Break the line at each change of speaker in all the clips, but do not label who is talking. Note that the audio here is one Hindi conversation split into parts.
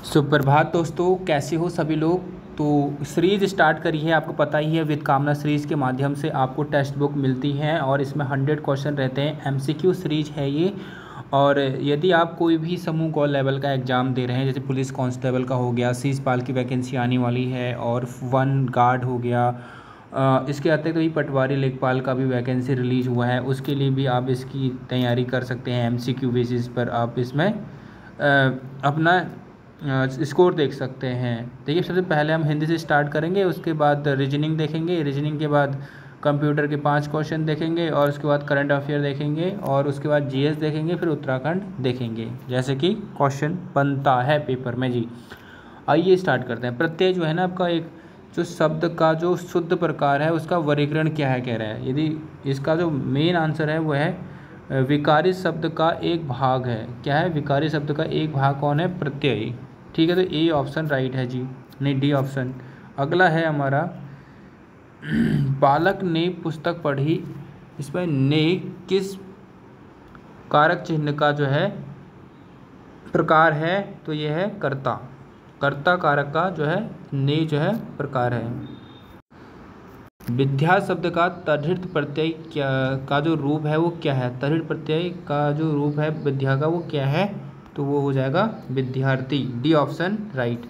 सुप्रभात दोस्तों, कैसे हो सभी लोग। तो सीरीज़ स्टार्ट करी है, आपको पता ही है। विद कामना सीरीज़ के माध्यम से आपको टेक्स्ट बुक मिलती हैं और इसमें 100 क्वेश्चन रहते हैं। एमसीक्यू सीरीज़ है ये। और यदि आप कोई भी समूह क लेवल का एग्ज़ाम दे रहे हैं, जैसे पुलिस कांस्टेबल का हो गया, सीसपाल की वैकेंसी आने वाली है, और वन गार्ड हो गया, इसके अतिरिक्त भी पटवारी लेखपाल का भी वैकेंसी रिलीज़ हुआ है, उसके लिए भी आप इसकी तैयारी कर सकते हैं। एमसीक्यू बेसिस पर आप इसमें अपना स्कोर देख सकते हैं। देखिए, सबसे पहले हम हिंदी से स्टार्ट करेंगे, उसके बाद रीजनिंग देखेंगे, रीजनिंग के बाद कंप्यूटर के 5 क्वेश्चन देखेंगे, और उसके बाद करंट अफेयर देखेंगे, और उसके बाद जीएस देखेंगे, फिर उत्तराखंड देखेंगे, जैसे कि क्वेश्चन बनता है पेपर में जी। आइए स्टार्ट करते हैं। प्रत्यय जो है ना आपका, एक जो शब्द का जो शुद्ध प्रकार है उसका वर्गीकरण क्या है कह रहा है। यदि इसका जो मेन आंसर है वो है विकारी शब्द का एक भाग है। क्या है विकारी शब्द का एक भाग? कौन है? प्रत्यय। ठीक है, तो ए ऑप्शन राइट है जी, नहीं डी ऑप्शन। अगला है हमारा बालक ने पुस्तक पढ़ी। इसमें ने किस कारक चिन्ह का जो है प्रकार है? तो ये है कर्ता। कर्ता कारक का जो है ने जो है प्रकार है। विद्या शब्द का तद्धित प्रत्यय क्या का जो रूप है वो क्या है? तद्धित प्रत्यय का जो रूप है विद्या का वो क्या है? तो वो हो जाएगा विद्यार्थी। D option right.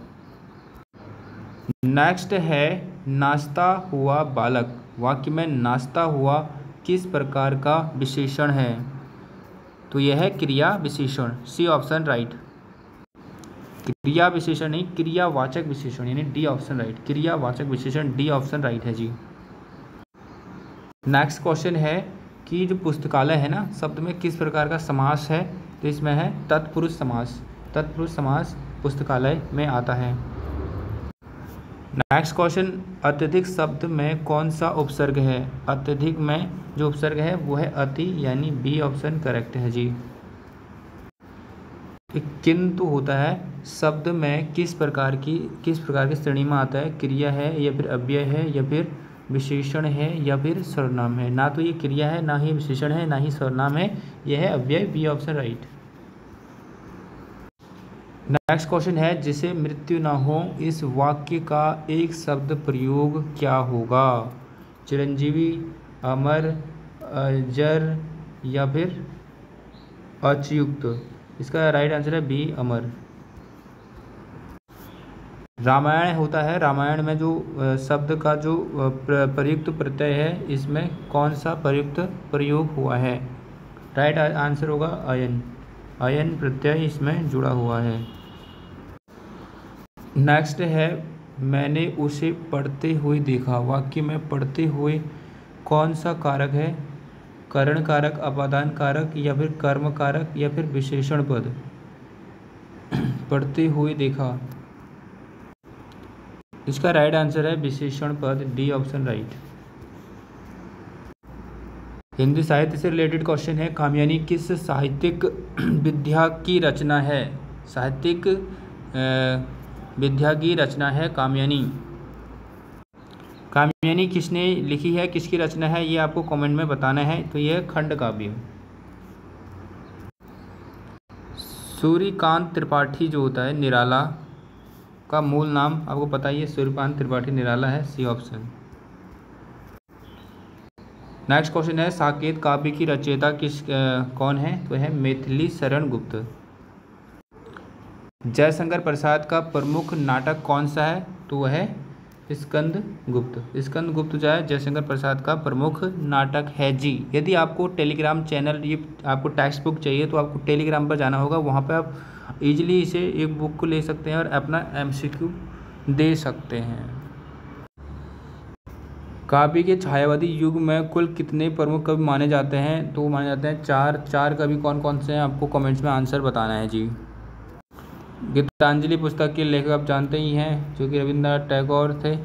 नेक्स्ट है नाचता हुआ बालक। वाक्य में नाचता हुआ किस प्रकार का विशेषण है? तो यह है क्रिया विशेषण। C option right. क्रिया विशेषण नहीं, क्रियावाचक विशेषण, यानी डी ऑप्शन राइट। क्रियावाचक विशेषण डी ऑप्शन राइट है जी। नेक्स्ट क्वेश्चन है कि जो पुस्तकालय है ना, शब्द में किस प्रकार का समास है? तो इसमें है तत्पुरुष समास। तत्पुरुष समास पुस्तकालय में आता है। नेक्स्ट क्वेश्चन, अत्यधिक शब्द में कौन सा उपसर्ग है? अत्यधिक में जो उपसर्ग है वो है अति, यानी बी ऑप्शन करेक्ट है जी। किंतु होता है शब्द में किस प्रकार की श्रेणी में आता है? क्रिया है, या फिर अव्यय है, या फिर विशेषण है, या फिर सर्वनाम है? ना तो ये क्रिया है, ना ही विशेषण है, ना ही सर्वनाम है, यह है अव्यय। B option right. Next question है, जिसे मृत्यु न हो, इस वाक्य का एक शब्द प्रयोग क्या होगा? चिरंजीवी, अमर, अजर, या फिर अच्युत? इसका राइट आंसर है बी अमर। रामायण होता है, रामायण में जो शब्द का जो प्रयुक्त प्रत्यय है, इसमें कौन सा प्रयुक्त प्रयोग हुआ है? राइट आंसर होगा अयन। अयन प्रत्यय इसमें जुड़ा हुआ है। नेक्स्ट है, मैंने उसे पढ़ते हुए देखा। वाक्य में पढ़ते हुए कौन सा कारक है? करण कारक, अपादान कारक, या फिर कर्म कारक, या फिर विशेषण पद? पढ़ते हुए देखा, इसका राइट आंसर है विशेषण पद। D option right. हिंदी साहित्य से रिलेटेड क्वेश्चन है, कामयानी किस साहित्यिक विधा की रचना है? साहित्यिक विधा की रचना है कामयानी। कामयानी किसने लिखी है, किसकी रचना है, ये आपको कमेंट में बताना है। तो यह खंड काव्य। सूर्यकांत त्रिपाठी जो होता है निराला का मूल नाम आपको पता ही है, सूर्यकांत त्रिपाठी निराला है। C option. नेक्स्ट क्वेश्चन है, साकेत काव्य की रचयिता कौन है? तो है मैथिली शरण गुप्त। जयशंकर प्रसाद का प्रमुख नाटक कौन सा है? तो वह है स्कंद गुप्त। स्कंद गुप्त जो है जयशंकर प्रसाद का प्रमुख नाटक है जी। यदि आपको टेलीग्राम चैनल, ये आपको टेक्स्ट बुक चाहिए, तो आपको टेलीग्राम पर जाना होगा। वहाँ पर आप ईजिली इसे एक बुक को ले सकते हैं और अपना एमसीक्यू दे सकते हैं। काव्य के छायावादी युग में कुल कितने प्रमुख कवि माने जाते हैं? तो माने जाते हैं 4। 4 कवि कौन कौन से हैं? आपको कमेंट्स में आंसर बताना है जी। गीतांजलि पुस्तक के लेखक आप जानते ही हैं, जो कि रविंद्रनाथ टैगोर थे।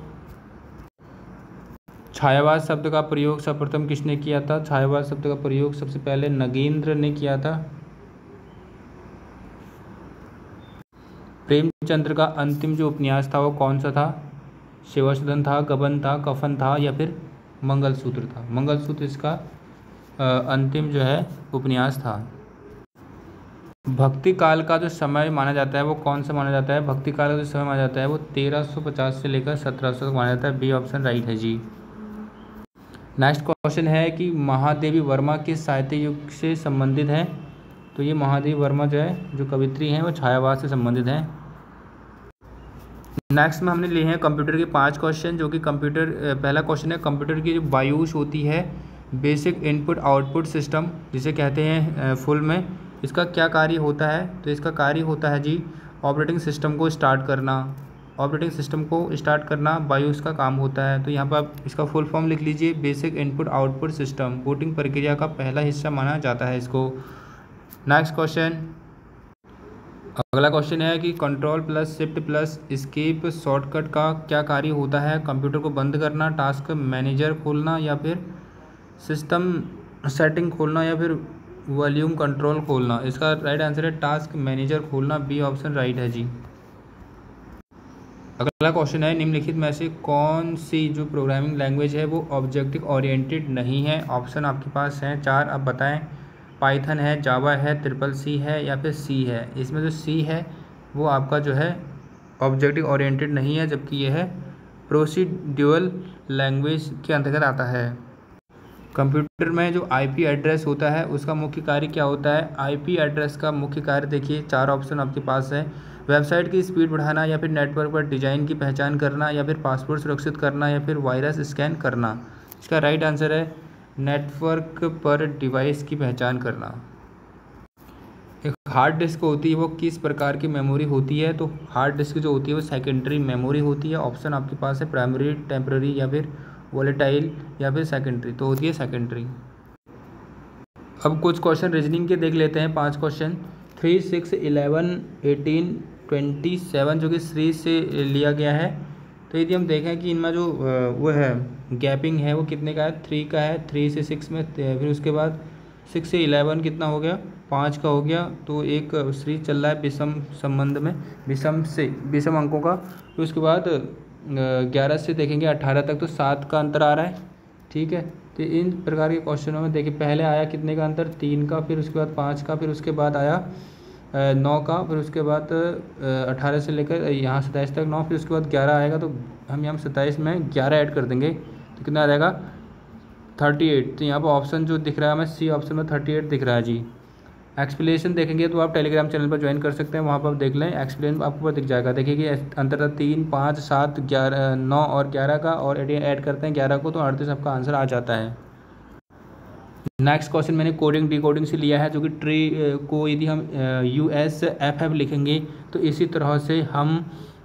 छायावाद शब्द का प्रयोग सर्वप्रथम किसने किया था? छायावाद शब्द का प्रयोग सबसे पहले नगेंद्र ने किया था। प्रेमचंद्र का अंतिम जो उपन्यास था वो कौन सा था? शिवसदन था, गबन था, कफन था, या फिर मंगलसूत्र था? मंगलसूत्र इसका अंतिम जो है उपन्यास था। भक्ति काल का जो समय माना जाता है वो कौन सा माना जाता है? भक्ति काल का जो समय माना जाता है वो 1350 से लेकर 1700 तक माना जाता है। बी ऑप्शन राइट है जी। नेक्स्ट क्वेश्चन है कि महादेवी वर्मा किस साहित्य युग से संबंधित है? तो ये महादेवी वर्मा जो है, जो कवित्री हैं, वो छायावाद से संबंधित हैं। नेक्स्ट में हमने लिए हैं कंप्यूटर के 5 क्वेश्चन, जो कि कंप्यूटर, पहला क्वेश्चन है कंप्यूटर की जो बायोश होती है, बेसिक इनपुट आउटपुट सिस्टम जिसे कहते हैं फुल में, इसका क्या कार्य होता है? तो इसका कार्य होता है जी ऑपरेटिंग सिस्टम को स्टार्ट करना। ऑपरेटिंग सिस्टम को स्टार्ट करना बायोस का काम होता है। तो यहाँ पर आप इसका फुल फॉर्म लिख लीजिए, basic input output system. Booting प्रक्रिया का पहला हिस्सा माना जाता है इसको। नेक्स्ट क्वेश्चन, अगला क्वेश्चन है कि control plus shift plus escape shortcut का क्या कार्य होता है? कंप्यूटर को बंद करना, टास्क मैनेजर खोलना, या फिर सिस्टम सेटिंग खोलना, या फिर वॉल्यूम कंट्रोल खोलना। इसका राइट आंसर है टास्क मैनेजर खोलना। बी ऑप्शन राइट है जी। अगला क्वेश्चन है निम्नलिखित में से कौन सी जो प्रोग्रामिंग लैंग्वेज है वो ऑब्जेक्टिव ओरिएंटेड नहीं है? ऑप्शन आपके पास हैं 4, आप बताएं। पाइथन है, जावा है, ट्रिपल सी है, या फिर सी है। इसमें जो सी है वो आपका जो है ऑब्जेक्टिव ओरिएंटेड नहीं है, जबकि यह है प्रोसीड्यूरल लैंग्वेज के अंतर्गत आता है। कंप्यूटर में जो आईपी एड्रेस होता है उसका मुख्य कार्य क्या होता है? आईपी एड्रेस का मुख्य कार्य देखिए 4 ऑप्शन आपके पास है। वेबसाइट की स्पीड बढ़ाना, या फिर नेटवर्क पर डिज़ाइन की पहचान करना, या फिर पासवर्ड सुरक्षित करना, या फिर वायरस स्कैन करना। इसका राइट आंसर है नेटवर्क पर डिवाइस की पहचान करना। एक हार्ड डिस्क होती है वो किस प्रकार की मेमोरी होती है? तो हार्ड डिस्क जो होती है वो सेकेंडरी मेमोरी होती है। ऑप्शन आपके पास है प्राइमरी, टेम्पररी, या फिर वोलेटाइल, या फिर सेकेंडरी। तो होती है सेकेंडरी। अब कुछ क्वेश्चन रीजनिंग के देख लेते हैं। 5 क्वेश्चन 3, 6, 11, 18, 27 जो कि सीरीज से लिया गया है। तो यदि हम देखें कि इनमें जो वो है गैपिंग है वो कितने का है? 3 का है। 3 से 6 में, फिर उसके बाद 6 से 11 कितना हो गया? 5 का हो गया। तो एक सीरीज चल रहा है विषम संबंध में, विषम अंकों का। फिर उसके बाद 11 से देखेंगे 18 तक, तो 7 का अंतर आ रहा है। ठीक है, तो इन प्रकार के क्वेश्चनों में देखिए पहले आया कितने का अंतर? 3 का, फिर उसके बाद 5 का, फिर उसके बाद आया 9 का, फिर उसके बाद 18 से लेकर यहाँ 27 तक 9, फिर उसके बाद 11 आएगा। तो हम यहाँ 27 में 11 ऐड कर देंगे तो कितना आ जाएगा? 38। तो यहाँ पर ऑप्शन जो दिख रहा है हमें सी ऑप्शन में 38 दिख रहा है जी। एक्सप्लेनेशन देखेंगे तो आप टेलीग्राम चैनल पर ज्वाइन कर सकते हैं, वहाँ पर आप देख लें, एक्सप्लेन आपको दिख जाएगा। देखिए कि अंतर 3, 5, 7, 11, 9 और 11 का, और ऐड करते हैं 11 को, तो 38 आपका आंसर आ जाता है। नेक्स्ट क्वेश्चन मैंने कोडिंग डिकोडिंग से लिया है, जो कि ट्री को यदि हम USFF लिखेंगे तो इसी तरह से हम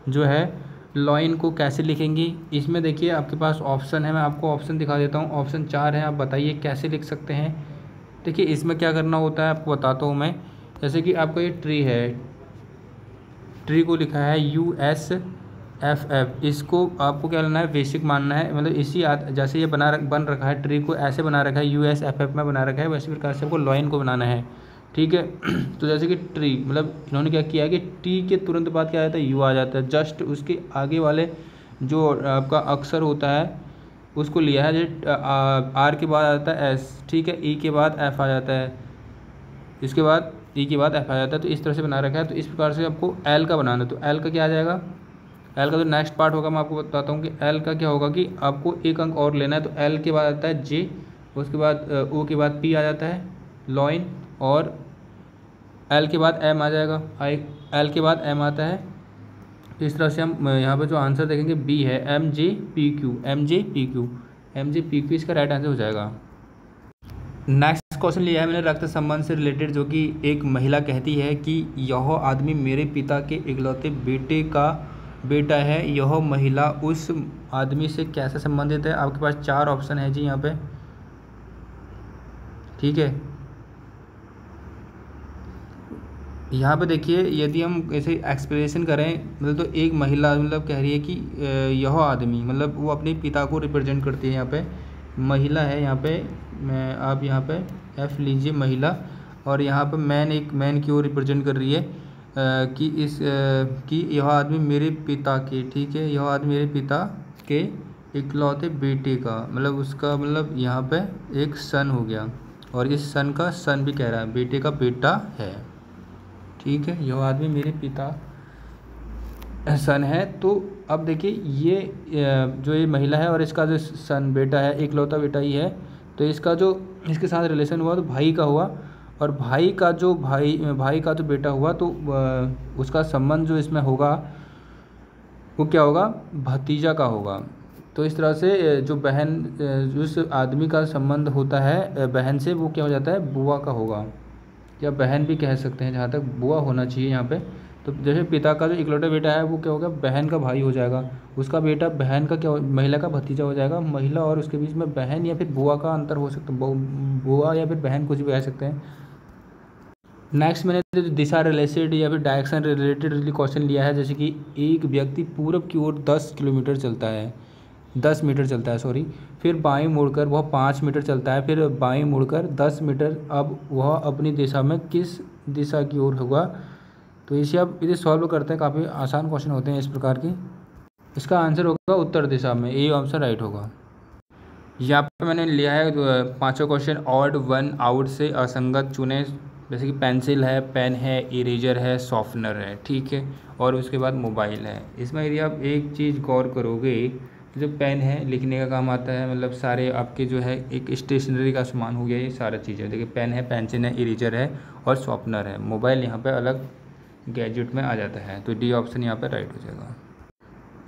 जो है लॉइन को कैसे लिखेंगे। इसमें देखिए आपके पास ऑप्शन है, मैं आपको ऑप्शन दिखा देता हूँ। ऑप्शन 4 है, आप बताइए कैसे लिख सकते हैं। देखिए इसमें क्या करना होता है आपको बताता हूँ मैं। जैसे कि आपका ये ट्री है, ट्री को लिखा है USFF, इसको आपको क्या लेना है? बेसिक मानना है। मतलब इसी जैसे ये बन रखा है, ट्री को ऐसे बना रखा है, USFF में बना रखा है, वैसे प्रकार से आपको लॉइन को बनाना है। ठीक है, तो जैसे कि ट्री, मतलब इन्होंने क्या किया है कि टी के तुरंत बाद क्या आ जाता है? यू आ जाता है। जस्ट उसके आगे वाले जो आपका अक्षर होता है उसको लिया है। जैसे आर के बाद आ जाता है एस, ठीक है, ई के बाद एफ आ जाता है, इसके बाद ई के बाद एफ आ जाता है। तो इस तरह से बना रखा है। तो इस प्रकार से आपको एल का बनाना है। तो एल का क्या आ जाएगा? एल का जो नेक्स्ट पार्ट होगा मैं आपको बताता हूँ कि एल का क्या होगा कि आपको एक अंक और लेना है। तो एल के बाद आता है जे, उसके बाद ओ के बाद पी आ जाता है लॉइन, और एल के बाद एम आ जाएगा, एल के बाद एम आता है। तो इस तरह से हम यहाँ पर जो आंसर देखेंगे बी है, MJPQ, MJPQ इसका राइट आंसर हो जाएगा। नेक्स्ट क्वेश्चन लिया है मैंने रक्त संबंध से रिलेटेड, जो कि एक महिला कहती है कि यह आदमी मेरे पिता के इकलौते बेटे का बेटा है। यह महिला उस आदमी से कैसे संबंधित है? आपके पास 4 ऑप्शन है जी यहाँ पे। ठीक है, यहाँ पे देखिए यदि हम ऐसे एक्सप्रेशन करें, मतलब तो एक महिला मतलब कह रही है कि यह आदमी, मतलब वो अपने पिता को रिप्रेजेंट करती है। यहाँ पे महिला है, यहाँ पे आप यहाँ पे एफ लीजिए महिला, और यहाँ पे मैन की ओर रिप्रेजेंट कर रही है कि यह आदमी मेरे पिता के, ठीक है, यह आदमी मेरे पिता के इकलौते बेटे का, मतलब उसका मतलब यहाँ पे एक सन हो गया, और इस सन का सन भी कह रहा है, बेटे का बेटा है। ठीक है, यह आदमी मेरे पिता सन है। तो अब देखिए ये जो ये महिला है और इसका जो सन बेटा है, इकलौता बेटा ही है, तो इसका जो इसके साथ रिलेशन हुआ तो भाई का हुआ, और भाई का जो बेटा हुआ तो उसका संबंध जो इसमें होगा वो क्या होगा, भतीजा का होगा। तो इस तरह से जो बहन उस आदमी का संबंध होता है बहन से, वो क्या हो जाता है, बुआ का होगा, या बहन भी कह सकते हैं, जहाँ तक बुआ होना चाहिए यहाँ पे। तो जैसे पिता का जो इकलौता बेटा है वो क्या होगा, बहन का भाई हो जाएगा, उसका बेटा बहन का क्या महिला का भतीजा हो जाएगा। महिला और उसके बीच में बहन या फिर बुआ का अंतर हो सकता है, बुआ या फिर बहन कुछ भी कह सकते हैं। नेक्स्ट मैंने जो दिशा रिलेटेड या फिर डायरेक्शन रिलेटेड क्वेश्चन लिया है, जैसे कि एक व्यक्ति पूरब की ओर 10 किलोमीटर चलता है, 10 मीटर चलता है सॉरी, फिर बाएं मुड़कर वह 5 मीटर चलता है, फिर बाएं मुड़कर 10 मीटर, अब वह अपनी दिशा में किस दिशा की ओर होगा। तो इसे सॉल्व करते हैं, काफ़ी आसान क्वेश्चन होते हैं इस प्रकार के। इसका आंसर होगा उत्तर दिशा में, ए ऑप्शन राइट होगा। यहाँ पर मैंने लिया है 5वां क्वेश्चन, ऑड वन आउट से असंगत चुने, जैसे कि पेंसिल है, पेन है, इरेजर है, सॉफ्टनर है, ठीक है, और उसके बाद मोबाइल है। इसमें यदि आप एक चीज़ गौर करोगे, जो पेन है लिखने का काम आता है, मतलब सारे आपके जो है एक स्टेशनरी का सामान हो गया, ये सारा चीज़ें देखिए, पेन है, पेंसिल है, इरेजर है और शॉर्पनर है। मोबाइल यहाँ पे अलग गैजेट में आ जाता है, तो डी ऑप्शन यहाँ पे राइट हो जाएगा।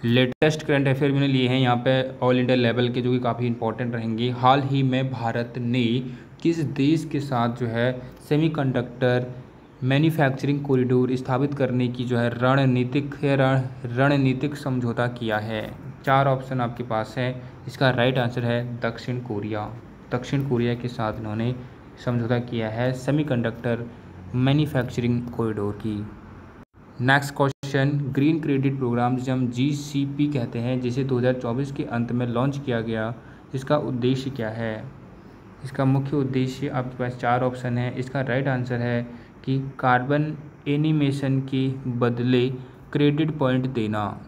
लेटेस्ट करंट अफेयर मैंने लिए हैं यहाँ पे ऑल इंडिया लेवल के, जो कि काफ़ी इंपॉर्टेंट रहेंगी। हाल ही में भारत ने किस देश के साथ जो है सेमीकंडक्टर मैन्युफैक्चरिंग कॉरिडोर स्थापित करने की जो है रणनीतिक समझौता किया है। 4 ऑप्शन आपके पास है, इसका राइट आंसर है दक्षिण कोरिया। दक्षिण कोरिया के साथ इन्होंने समझौता किया है सेमीकंडक्टर मैन्युफैक्चरिंग कॉरिडोर की। Next question, green credit program जिसे हम GCP कहते हैं, जिसे 2024 के अंत में लॉन्च किया गया, इसका उद्देश्य क्या है। इसका मुख्य उद्देश्य आपके पास 4 ऑप्शन है, इसका राइट आंसर है कि कार्बन एनिमेशन के बदले क्रेडिट पॉइंट देना।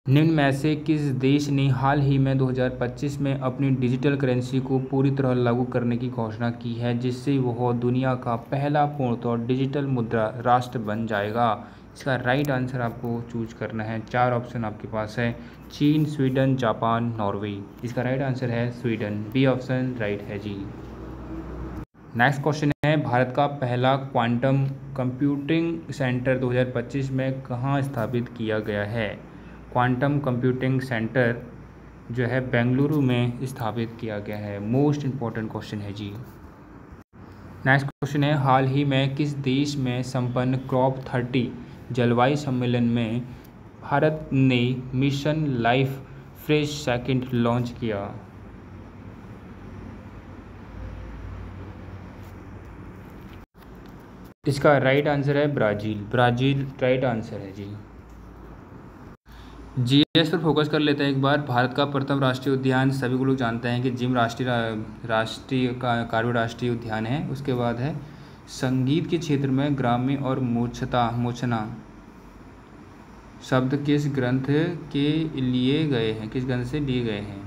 निम्न में से किस देश ने हाल ही में 2025 में अपनी डिजिटल करेंसी को पूरी तरह लागू करने की घोषणा की है, जिससे वह दुनिया का पहला पूर्णतः डिजिटल मुद्रा राष्ट्र बन जाएगा। इसका राइट आंसर आपको चूज करना है। 4 ऑप्शन आपके पास है, चीन, स्वीडन, जापान, नॉर्वे। इसका राइट आंसर है स्वीडन, बी ऑप्शन राइट है जी। नेक्स्ट क्वेश्चन है, भारत का पहला क्वांटम कंप्यूटिंग सेंटर 2025 में कहाँ स्थापित किया गया है। क्वांटम कंप्यूटिंग सेंटर जो है बेंगलुरु में स्थापित किया गया है। मोस्ट इम्पॉर्टेंट क्वेश्चन है जी। नेक्स्ट क्वेश्चन है, हाल ही में किस देश में संपन्न COP30 जलवायु सम्मेलन में भारत ने mission life fresh second launch किया। इसका राइट आंसर है ब्राज़ील। ब्राज़ील राइट आंसर है जी। जीएस पर फोकस कर लेते हैं एक बार। भारत का प्रथम राष्ट्रीय उद्यान सभी को लोग जानते हैं कि जिम राष्ट्रीय कार्बन राष्ट्रीय उद्यान है। उसके बाद है संगीत के क्षेत्र में ग्राम्य और मूर्छना शब्द किस ग्रंथ के लिए गए हैं, किस ग्रंथ से लिए गए हैं।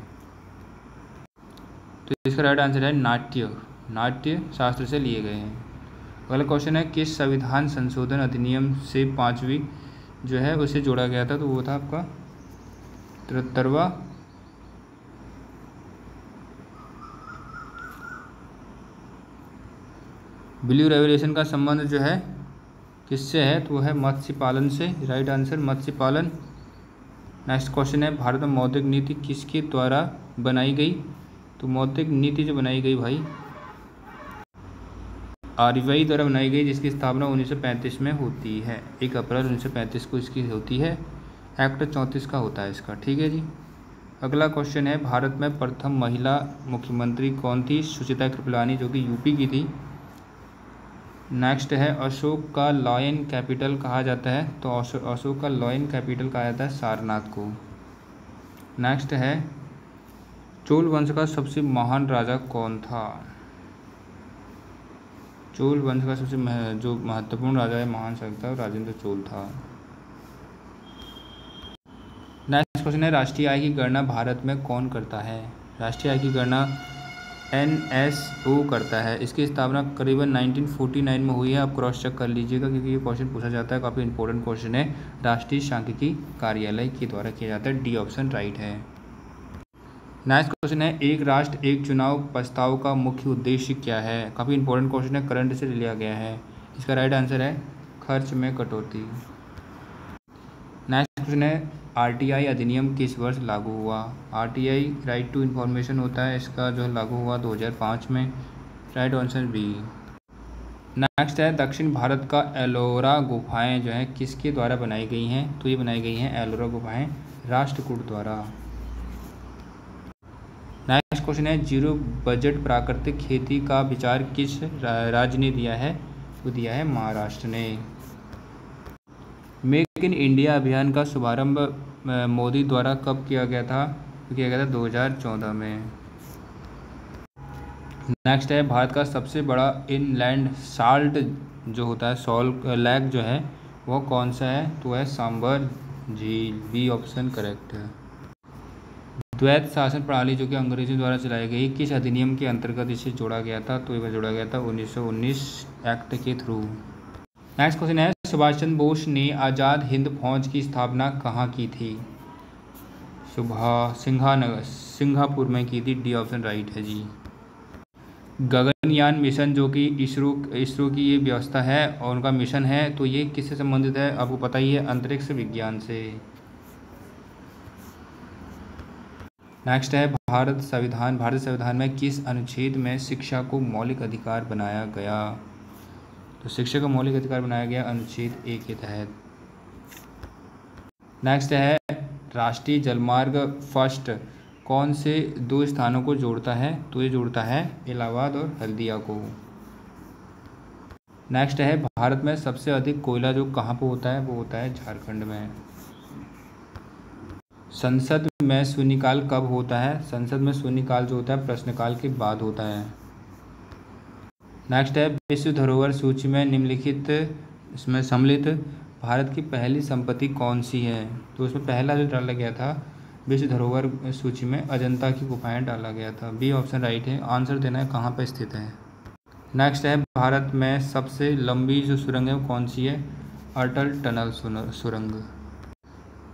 तो इसका राइट आंसर है नाट्य शास्त्र से लिए गए हैं। अगला क्वेश्चन है, किस संविधान संशोधन अधिनियम से 5वीं जो है उसे जोड़ा गया था, तो वो था आपका 73वां। ब्लू रेवोल्यूशन का संबंध जो है किससे है, तो वो है मत्स्य पालन से। राइट आंसर मत्स्य पालन। नेक्स्ट क्वेश्चन है, भारत में मौद्रिक नीति किसके द्वारा बनाई गई। तो मौद्रिक नीति जो बनाई गई भाई RBI द्वारा बनाई गई, जिसकी स्थापना 1935 में होती है। 1 अप्रैल 1935 को इसकी होती है। एक्ट 34 का होता है इसका, ठीक है जी। अगला क्वेश्चन है, भारत में प्रथम महिला मुख्यमंत्री कौन थी। सुचिता कृपलानी, जो कि यूपी की थी। नेक्स्ट है, अशोक का लॉयन कैपिटल कहा जाता है। तो अशोक का लॉयन कैपिटल कहा जाता है सारनाथ को। नेक्स्ट है, चोल वंश का सबसे महान राजा कौन था। चोल वंश का सबसे जो महत्वपूर्ण राजा है, महान सकता है, राजेंद्र चोल था। नेक्स्ट क्वेश्चन है, राष्ट्रीय आय की गणना भारत में कौन करता है। राष्ट्रीय आय की गणना NSO करता है। इसकी स्थापना करीबन 1949 में हुई है। आप क्रॉस चेक कर लीजिएगा क्योंकि ये क्वेश्चन पूछा जाता है, काफ़ी इंपॉर्टेंट क्वेश्चन है। राष्ट्रीय सांख्यिकी कार्यालय के द्वारा किया जाता है। डी ऑप्शन राइट है। नेक्स्ट क्वेश्चन है, एक राष्ट्र एक चुनाव प्रस्ताव का मुख्य उद्देश्य क्या है। काफ़ी इंपॉर्टेंट क्वेश्चन है, करंट से लिया गया है। इसका राइट आंसर है खर्च में कटौती। नेक्स्ट क्वेश्चन है, RTI अधिनियम किस वर्ष लागू हुआ। RTI राइट टू इन्फॉर्मेशन होता है, इसका जो है लागू हुआ 2005 में। Right answer B. नेक्स्ट है, दक्षिण भारत का एलोरा गुफाएं जो है किसके द्वारा बनाई गई हैं। तो ये बनाई गई हैं एलोरा गुफाएं राष्ट्रकूट द्वारा। नेक्स्ट क्वेश्चन है, जीरो बजट प्राकृतिक खेती का विचार किस राज्य ने दिया है। वो दिया है महाराष्ट्र ने। मेक इन इंडिया अभियान का शुभारंभ मोदी द्वारा कब किया गया था। तो किया गया था 2014 में। नेक्स्ट है, भारत का सबसे बड़ा इनलैंड साल्ट जो होता है सॉल्ट लेक जो है वो कौन सा है। तो है सांबर झील। बी ऑप्शन करेक्ट है। द्वैत शासन प्रणाली जो कि अंग्रेजों द्वारा चलाई गई किस अधिनियम के अंतर्गत इसे जोड़ा गया था। तो यह जोड़ा गया था 1919 एक्ट के थ्रू। नेक्स्ट क्वेश्चन है, सुभाष चंद्र बोस ने आज़ाद हिंद फौज की स्थापना कहाँ की थी। सिंगापुर में की थी। डी ऑप्शन राइट है जी। गगनयान मिशन जो कि इसरो की ये व्यवस्था है और उनका मिशन है, तो ये किससे संबंधित है। आपको पता ही है, अंतरिक्ष विज्ञान से। नेक्स्ट है, भारत संविधान में किस अनुच्छेद में शिक्षा को मौलिक अधिकार बनाया गया। तो शिक्षा को मौलिक अधिकार बनाया गया अनुच्छेद 1 के तहत। नेक्स्ट है, राष्ट्रीय जलमार्ग फर्स्ट कौन से दो स्थानों को जोड़ता है। तो ये जोड़ता है इलाहाबाद और हल्दिया को। नेक्स्ट है, भारत में सबसे अधिक कोयला जो कहाँ पर होता है वो होता है झारखंड में। संसद में शून्यकाल कब होता है। संसद में शून्यकाल जो होता है प्रश्नकाल के बाद होता है। नेक्स्ट है, विश्व धरोहर सूची में निम्नलिखित इसमें सम्मिलित भारत की पहली संपत्ति कौन सी है। तो उसमें पहला जो डाला गया था विश्व धरोहर सूची में अजंता की गुफाएं डाला गया था। बी ऑप्शन राइट है। आंसर देना है कहाँ पर स्थित है। नेक्स्ट है, भारत में सबसे लंबी जो सुरंग है वो कौन सी है। अटल टनल सुरंग।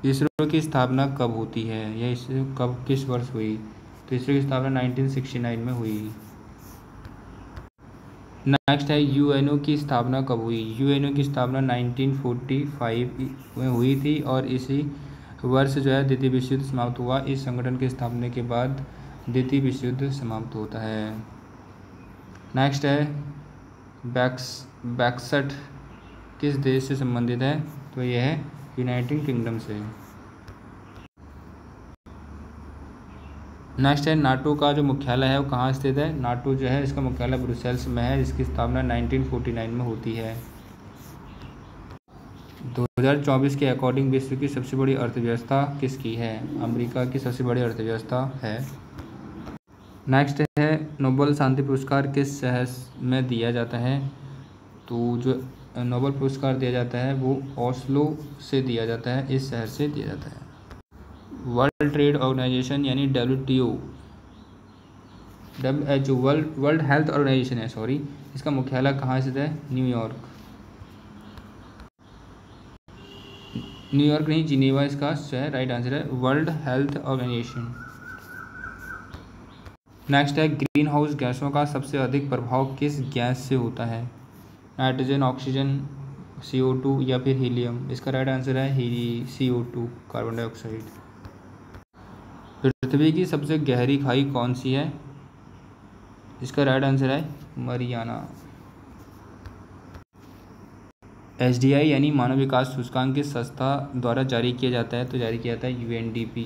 इसरो की स्थापना कब होती है। यह इसरो कब किस वर्ष हुई। तो इसरो की स्थापना 1969 में हुई। नेक्स्ट है, यूएनओ की स्थापना कब हुई। यूएनओ की स्थापना 1945 में हुई थी और इसी वर्ष जो है द्वितीय विश्व युद्ध समाप्त हुआ। इस संगठन के स्थापना के बाद द्वितीय विश्व युद्ध समाप्त होता है। नेक्स्ट है, ब्रेक्सिट किस देश से संबंधित है। तो यह है यूनाइटेड किंगडम से। नेक्स्ट है, नाटो का जो मुख्यालय है वो कहाँ स्थित है। नाटो जो है इसका मुख्यालय ब्रुसेल्स में है, जिसकी स्थापना 1949 में होती है। 2024 के अकॉर्डिंग विश्व की सबसे बड़ी अर्थव्यवस्था किसकी है। अमेरिका की सबसे बड़ी अर्थव्यवस्था है। नेक्स्ट है, नोबेल शांति पुरस्कार किस शहर में दिया जाता है। तो जो नोबेल पुरस्कार दिया जाता है वो ओस्लो से दिया जाता है, इस शहर से दिया जाता है। वर्ल्ड ट्रेड ऑर्गेनाइजेशन यानी WHO वर्ल्ड हेल्थ ऑर्गेनाइजेशन है सॉरी, इसका मुख्यालय कहाँ स्थित है। न्यूयॉर्क नहीं जिनेवा इसका है। राइट आंसर है वर्ल्ड हेल्थ ऑर्गेनाइजेशन। नेक्स्ट है, ग्रीन हाउस गैसों का सबसे अधिक प्रभाव किस गैस से होता है। नाइट्रोजन, ऑक्सीजन, CO2 या फिर हीलियम। इसका राइट आंसर है CO2 कार्बन डाइऑक्साइड। पृथ्वी की सबसे गहरी खाई कौन सी है। इसका राइट आंसर है मरियाना। SDI यानी मानव विकास सूचकांक किस संस्था द्वारा जारी किया जाता है। तो जारी किया जाता है UNDP।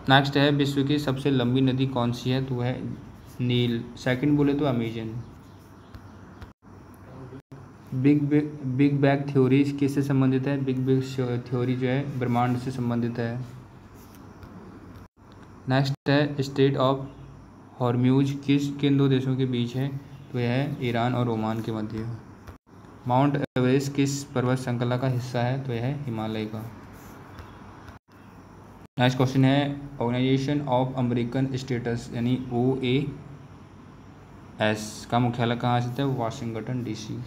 नेक्स्ट है, विश्व की सबसे लंबी नदी कौन सी है। तो है नील। सेकंड बोले तो अमेजन। बिग बैंग थ्योरी किससे संबंधित है। बिग बैंग थ्योरी जो है ब्रह्मांड से संबंधित है। नेक्स्ट है, स्ट्रेट ऑफ हॉर्म्यूज किन दो देशों के बीच है। तो यह है ईरान और ओमान के मध्य। माउंट एवरेस्ट किस पर्वत श्रृंखला का हिस्सा है। तो यह है हिमालय का। नेक्स्ट क्वेश्चन है ऑर्गेनाइजेशन ऑफ अमेरिकन स्टेट्स यानी OAS का मुख्यालय कहाँ स्थित है? Washington DC।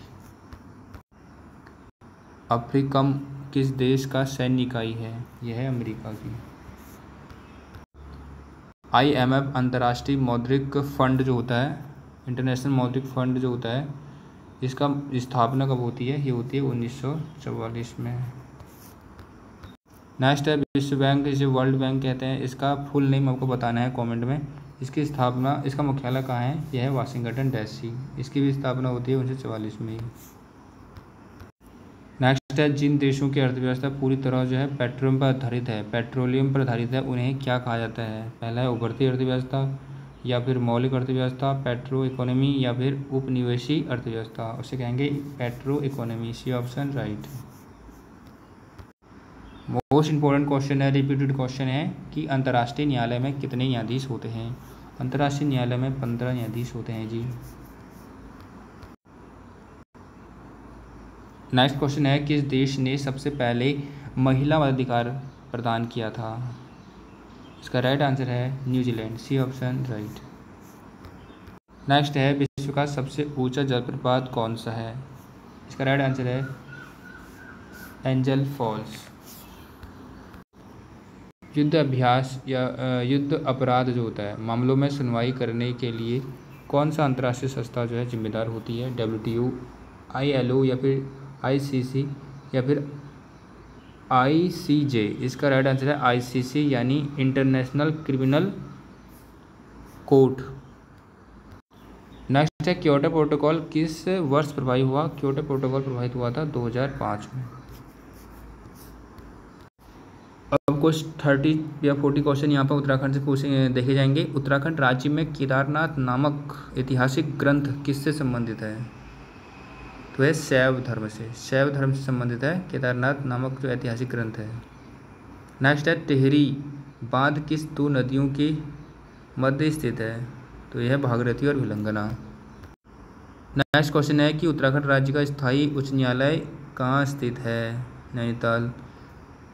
अफ्रीकम किस देश का सैन्य इकाई है? यह है अमेरिका की। IMF अंतर्राष्ट्रीय मौद्रिक फंड जो होता है, इंटरनेशनल मौद्रिक फंड जो होता है, इसका स्थापना कब होती है? ये होती है 1944 में। नेक्स्ट है विश्व बैंक, जिसे वर्ल्ड बैंक कहते हैं, इसका फुल नेम आपको बताना है कमेंट में। इसकी स्थापना, इसका मुख्यालय कहाँ है? यह है वाशिंगटन DC। इसकी भी स्थापना होती है 1944 में ही। नेक्स्ट है जिन देशों की अर्थव्यवस्था पूरी तरह जो है पेट्रोलियम पर आधारित है, उन्हें क्या कहा जाता है? पहला है उभरती अर्थव्यवस्था, या फिर मौलिक अर्थव्यवस्था, पेट्रो इकोनॉमी, या फिर उपनिवेशी अर्थव्यवस्था। उसे कहेंगे petro economy. C option right. Most important question है, रिपीटेड क्वेश्चन है कि अंतर्राष्ट्रीय न्यायालय में कितने न्यायाधीश होते हैं? अंतर्राष्ट्रीय न्यायालय में 15 न्यायाधीश होते हैं जी। नेक्स्ट क्वेश्चन है किस देश ने सबसे पहले महिला मताधिकार प्रदान किया था? इसका राइट आंसर है New Zealand. C option right. Next है विश्व का सबसे ऊंचा जलप्रपात कौन सा है? इसका राइट आंसर है एंजल फॉल्स। युद्ध अभ्यास या युद्ध अपराध जो होता है मामलों में सुनवाई करने के लिए कौन सा अंतर्राष्ट्रीय संस्था जो है जिम्मेदार होती है? WTO, ILO, या फिर ICC, या फिर ICJ। इसका राइट आंसर है ICC यानी इंटरनेशनल क्रिमिनल कोर्ट। नेक्स्ट है क्योटो प्रोटोकॉल किस वर्ष प्रभावी हुआ? क्योटो प्रोटोकॉल प्रभावित हुआ था 2005 में। अब कुछ 30 या 40 क्वेश्चन यहाँ पर उत्तराखंड से पूछे देखे जाएंगे। उत्तराखंड राज्य में केदारनाथ नामक ऐतिहासिक ग्रंथ किससे संबंधित है? तो है शैव धर्म से। शैव धर्म से संबंधित है केदारनाथ नामक जो ऐतिहासिक ग्रंथ है। नेक्स्ट है टिहरी बांध किस दो नदियों के मध्य स्थित है? तो यह भागीरथी और भिलंगना। नेक्स्ट क्वेश्चन है कि उत्तराखंड राज्य का स्थायी उच्च न्यायालय कहाँ स्थित है? नैनीताल।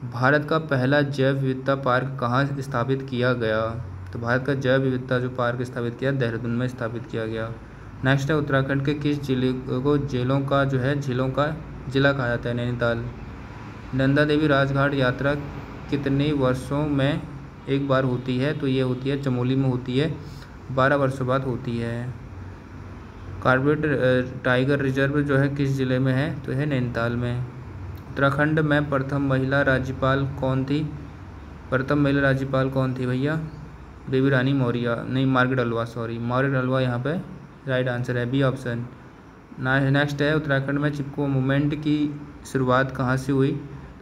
भारत का पहला जैव विविधता पार्क कहाँ स्थापित किया गया? तो भारत का जैव विविधता जो पार्क स्थापित किया देहरादून में स्थापित किया गया। नेक्स्ट है उत्तराखंड के किस जिले को झीलों का जिला कहा जाता है? नैनीताल। नंदा देवी राजघाट यात्रा कितने वर्षों में एक बार होती है? तो ये होती है चमोली में होती है, 12 वर्षों बाद होती है। कॉर्बेट टाइगर रिजर्व जो है किस जिले में है? तो है नैनीताल में। उत्तराखंड में प्रथम महिला राज्यपाल कौन थी? प्रथम महिला राज्यपाल कौन थी भैया? बेबी रानी मौर्य, नहीं Margaret Alva, sorry Margaret Alva यहाँ पे राइट आंसर है, बी ऑप्शन। नेक्स्ट है उत्तराखंड में चिपको मूवमेंट की शुरुआत कहाँ से हुई?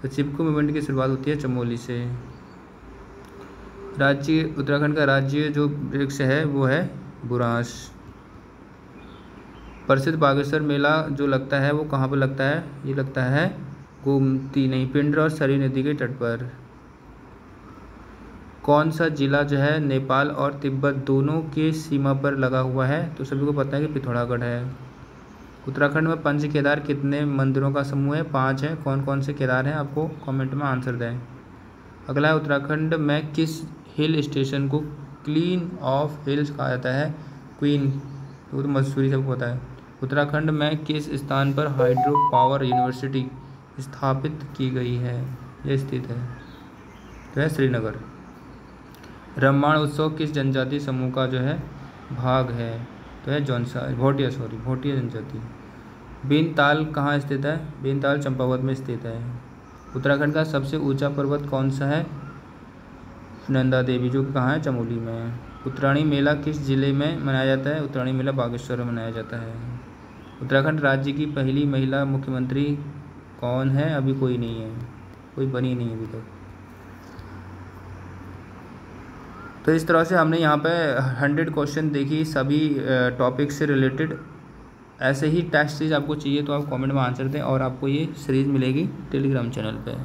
तो चिपको मूवमेंट की शुरुआत होती है चमोली से। उत्तराखंड का राज्य जो वृक्ष है वो है बुरांश। प्रसिद्ध बागेश्वर मेला जो लगता है वो कहाँ पर लगता है? ये लगता है गोमती नहीं पिंडर और सरी नदी के तट पर। कौन सा जिला जो है नेपाल और तिब्बत दोनों के सीमा पर लगा हुआ है? तो सभी को पता है कि पिथौरागढ़ है। उत्तराखंड में पंच केदार कितने मंदिरों का समूह है? 5 है। कौन कौन से केदार हैं आपको कमेंट में आंसर दें। अगला है उत्तराखंड में किस हिल स्टेशन को क्वीन ऑफ हिल्स कहा जाता है? क्वीन तो मसूरी सबको पता है। उत्तराखंड में किस स्थान पर हाइड्रो पावर यूनिवर्सिटी स्थापित की गई है? यह स्थित है तो है श्रीनगर। रामायण उत्सव किस जनजाति समूह का जो है भाग है? तो है भोटिया जनजाति। भीमताल कहाँ स्थित है? भीमताल चंपावत में स्थित है। उत्तराखंड का सबसे ऊंचा पर्वत कौन सा है? नंदा देवी जो कहाँ है? चमोली में। उत्तरायणी मेला किस जिले में मनाया जाता है? उत्तरायणी मेला बागेश्वर में मनाया जाता है। उत्तराखंड राज्य की पहली महिला मुख्यमंत्री कौन है? अभी कोई नहीं है, कोई बनी नहीं है अभी तक। तो इस तरह से हमने यहाँ पे 100 क्वेश्चन देखी सभी टॉपिक से रिलेटेड। ऐसे ही टेस्ट सीरीज आपको चाहिए तो आप कमेंट में आंसर दें और आपको ये सीरीज़ मिलेगी टेलीग्राम चैनल पे।